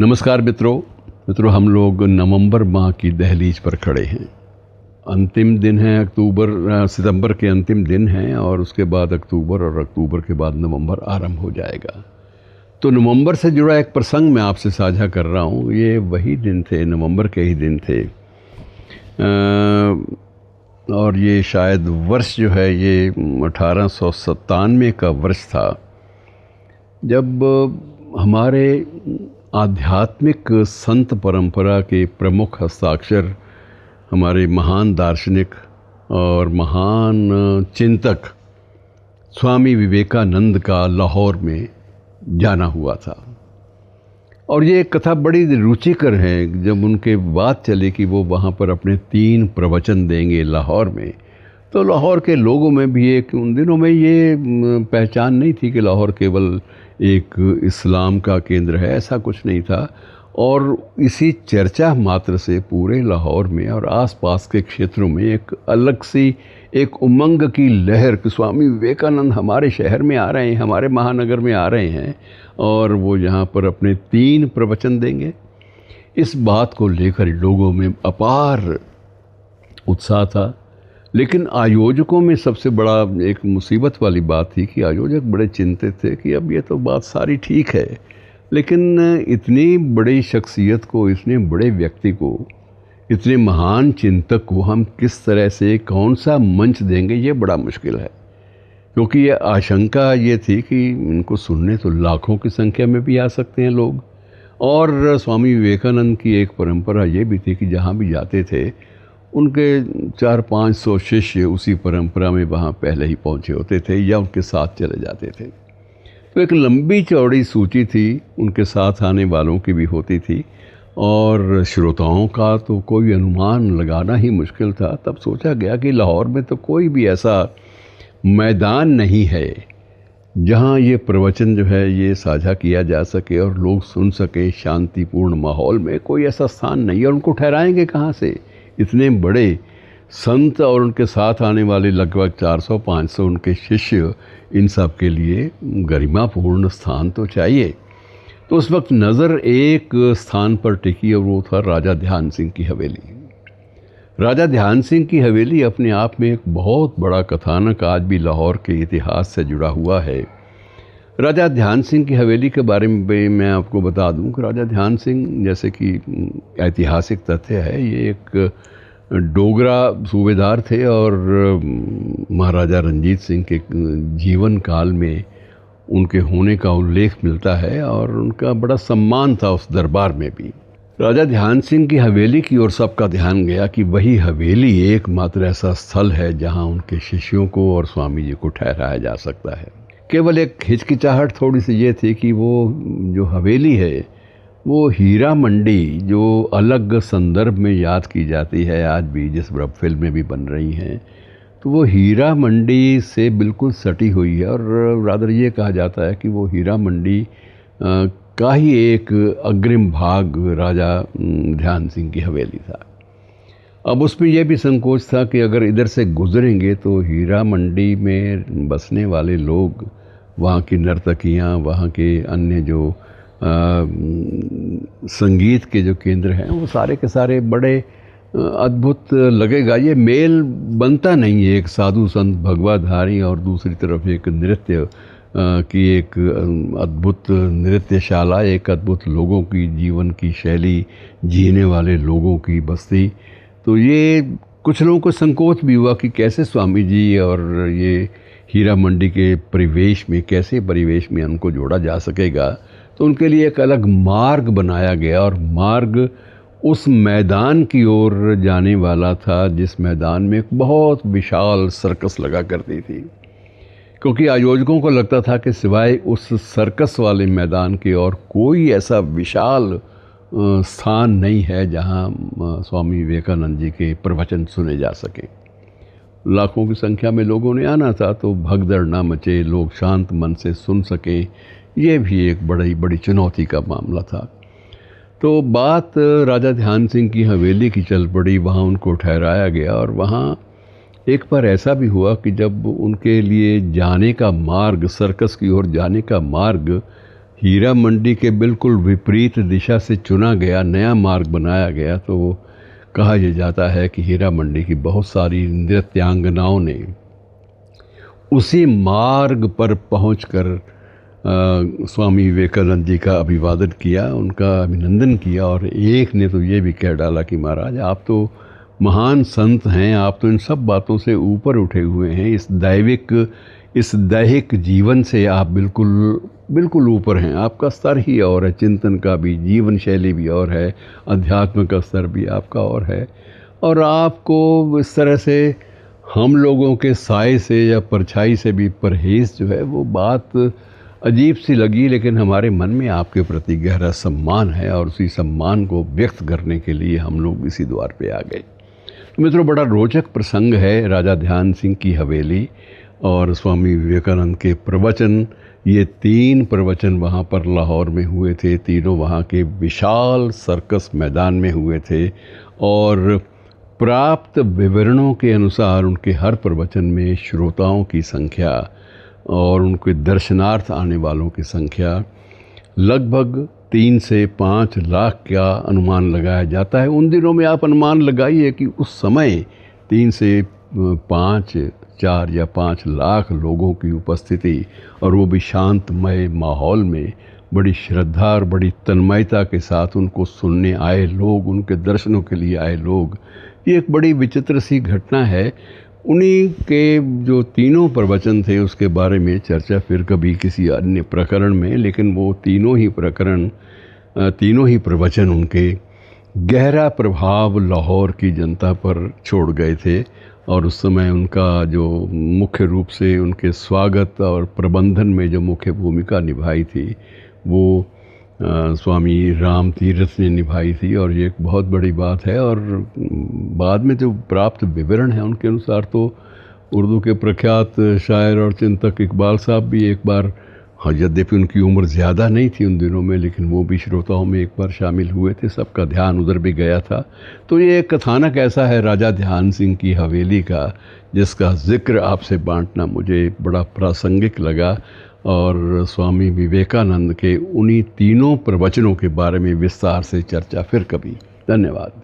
नमस्कार मित्रों, हम लोग नवंबर माह की दहलीज पर खड़े हैं। अंतिम दिन है सितंबर के अंतिम दिन हैं और उसके बाद अक्टूबर और अक्टूबर के बाद नवंबर आरंभ हो जाएगा। तो नवंबर से जुड़ा एक प्रसंग मैं आपसे साझा कर रहा हूँ। ये वही दिन थे, नवंबर के ही दिन थे। और ये शायद वर्ष जो है ये 1897 का वर्ष था, जब हमारे आध्यात्मिक संत परंपरा के प्रमुख हस्ताक्षर, हमारे महान दार्शनिक और महान चिंतक स्वामी विवेकानंद का लाहौर में जाना हुआ था। और ये कथा बड़ी रुचिकर है। जब उनके बात चली कि वो वहाँ पर अपने 3 प्रवचन देंगे लाहौर में, तो लाहौर के लोगों में भी उन दिनों में ये पहचान नहीं थी कि लाहौर केवल एक इस्लाम का केंद्र है, ऐसा कुछ नहीं था। और इसी चर्चा मात्र से पूरे लाहौर में और आसपास के क्षेत्रों में एक अलग सी एक उमंग की लहर कि स्वामी विवेकानंद हमारे शहर में आ रहे हैं, हमारे महानगर में आ रहे हैं और वो यहाँ पर अपने 3 प्रवचन देंगे। इस बात को लेकर लोगों में अपार उत्साह था। लेकिन आयोजकों में सबसे बड़ा एक मुसीबत वाली बात थी कि आयोजक बड़े चिंतित थे कि अब ये तो बात सारी ठीक है, लेकिन इतनी बड़ी शख्सियत को, इतने बड़े व्यक्ति को, इतने महान चिंतक को हम किस तरह से, कौन सा मंच देंगे, ये बड़ा मुश्किल है। क्योंकि ये आशंका ये थी कि इनको सुनने तो लाखों की संख्या में भी आ सकते हैं लोग। और स्वामी विवेकानंद की एक परंपरा ये भी थी कि जहाँ भी जाते थे उनके 400-500 शिष्य उसी परंपरा में वहाँ पहले ही पहुँचे होते थे या उनके साथ चले जाते थे। तो एक लंबी चौड़ी सूची थी, उनके साथ आने वालों की भी होती थी और श्रोताओं का तो कोई अनुमान लगाना ही मुश्किल था। तब सोचा गया कि लाहौर में तो कोई भी ऐसा मैदान नहीं है जहाँ ये प्रवचन जो है ये साझा किया जा सके और लोग सुन सके शांतिपूर्ण माहौल में। कोई ऐसा स्थान नहीं है। और उनको ठहराएंगे कहाँ से? इतने बड़े संत और उनके साथ आने वाले लगभग 400-500 उनके शिष्य, इन सब के लिए गरिमापूर्ण स्थान तो चाहिए। तो उस वक्त नज़र एक स्थान पर टिकी और वो था राजा ध्यान सिंह की हवेली। राजा ध्यान सिंह की हवेली अपने आप में एक बहुत बड़ा कथानक आज भी लाहौर के इतिहास से जुड़ा हुआ है। राजा ध्यान सिंह की हवेली के बारे में मैं आपको बता दूं कि राजा ध्यान सिंह, जैसे कि ऐतिहासिक तथ्य है, ये एक डोगरा सूबेदार थे और महाराजा रंजीत सिंह के जीवन काल में उनके होने का उल्लेख मिलता है और उनका बड़ा सम्मान था उस दरबार में भी। राजा ध्यान सिंह की हवेली की ओर सबका ध्यान गया कि वही हवेली एकमात्र ऐसा स्थल है जहां उनके शिष्यों को और स्वामी जी को ठहराया जा सकता है। केवल एक हिचकिचाहट थोड़ी सी ये थी कि वो जो हवेली है वो हीरा मंडी, जो अलग संदर्भ में याद की जाती है आज भी, जिस पर अब फिल्में भी बन रही हैं, तो वो हीरा मंडी से बिल्कुल सटी हुई है। और रादर ये कहा जाता है कि वो हीरा मंडी का ही एक अग्रिम भाग राजा ध्यान सिंह की हवेली था। अब उसमें यह भी संकोच था कि अगर इधर से गुजरेंगे तो हीरा मंडी में बसने वाले लोग, वहाँ की नर्तकियाँ, वहाँ के अन्य जो संगीत के जो केंद्र हैं, वो सारे के सारे बड़े अद्भुत लगेगा। ये मेल बनता नहीं है, एक साधु संत भगवाधारी और दूसरी तरफ एक नृत्य की एक अद्भुत नृत्यशाला, एक अद्भुत लोगों की जीवन की शैली जीने वाले लोगों की बस्ती। तो ये कुछ लोगों को संकोच भी हुआ कि कैसे स्वामी जी और ये हीरा मंडी के परिवेश में उनको जोड़ा जा सकेगा। तो उनके लिए एक अलग मार्ग बनाया गया और मार्ग उस मैदान की ओर जाने वाला था जिस मैदान में एक बहुत विशाल सर्कस लगा करती थी। क्योंकि आयोजकों को लगता था कि सिवाय उस सर्कस वाले मैदान के और कोई ऐसा विशाल स्थान नहीं है जहां स्वामी विवेकानंद जी के प्रवचन सुने जा सके। लाखों की संख्या में लोगों ने आना था, तो भगदड़ ना मचे, लोग शांत मन से सुन सकें, ये भी एक बड़ी चुनौती का मामला था। तो बात राजा ध्यान सिंह की हवेली की चल पड़ी, वहाँ उनको ठहराया गया। और वहाँ एक बार ऐसा भी हुआ कि जब उनके लिए जाने का मार्ग, सर्कस की ओर जाने का मार्ग हीरा मंडी के बिल्कुल विपरीत दिशा से चुना गया, नया मार्ग बनाया गया, तो कहा यह जाता है कि हीरा मंडी की बहुत सारी नृत्यांगनाओं ने उसी मार्ग पर पहुंचकर स्वामी विवेकानंद जी का अभिवादन किया, उनका अभिनंदन किया, और एक ने तो ये भी कह डाला कि महाराज आप तो महान संत हैं, आप तो इन सब बातों से ऊपर उठे हुए हैं, इस दैहिक जीवन से आप बिल्कुल ऊपर हैं, आपका स्तर ही और है, चिंतन का भी, जीवन शैली भी और है, अध्यात्म का स्तर भी आपका और है, और आपको इस तरह से हम लोगों के साए से या परछाई से भी परहेज़ जो है, वो बात अजीब सी लगी, लेकिन हमारे मन में आपके प्रति गहरा सम्मान है और उसी सम्मान को व्यक्त करने के लिए हम लोग इसी द्वार पे आ गए। तो मित्रों, बड़ा रोचक प्रसंग है राजा ध्यान सिंह की हवेली और स्वामी विवेकानंद के प्रवचन। ये 3 प्रवचन वहाँ पर लाहौर में हुए थे, तीनों वहाँ के विशाल सर्कस मैदान में हुए थे, और प्राप्त विवरणों के अनुसार उनके हर प्रवचन में श्रोताओं की संख्या और उनके दर्शनार्थ आने वालों की संख्या लगभग 3 से 5 लाख का अनुमान लगाया जाता है। उन दिनों में आप अनुमान लगाइए कि उस समय 3 से 5, 4 या 5 लाख लोगों की उपस्थिति, और वो भी शांतमय माहौल में बड़ी श्रद्धा और बड़ी तन्मयता के साथ उनको सुनने आए लोग, उनके दर्शनों के लिए आए लोग, ये एक बड़ी विचित्र सी घटना है। उन्हीं के जो तीनों प्रवचन थे उसके बारे में चर्चा फिर कभी किसी अन्य प्रकरण में, लेकिन वो तीनों ही प्रवचन उनके गहरा प्रभाव लाहौर की जनता पर छोड़ गए थे, और उस समय उनका जो मुख्य रूप से उनके स्वागत और प्रबंधन में जो मुख्य भूमिका निभाई थी वो स्वामी राम तीर्थ ने निभाई थी, और ये एक बहुत बड़ी बात है। और बाद में जो प्राप्त विवरण है उनके अनुसार तो उर्दू के प्रख्यात शायर और चिंतक इकबाल साहब भी एक बार, हाँ, यद्यपि उनकी उम्र ज़्यादा नहीं थी उन दिनों में, लेकिन वो भी श्रोताओं में एक बार शामिल हुए थे, सबका ध्यान उधर भी गया था। तो ये एक कथानक ऐसा है राजा ध्यान सिंह की हवेली का, जिसका जिक्र आपसे बांटना मुझे बड़ा प्रासंगिक लगा, और स्वामी विवेकानंद के उन्हीं तीनों प्रवचनों के बारे में विस्तार से चर्चा फिर कभी। धन्यवाद।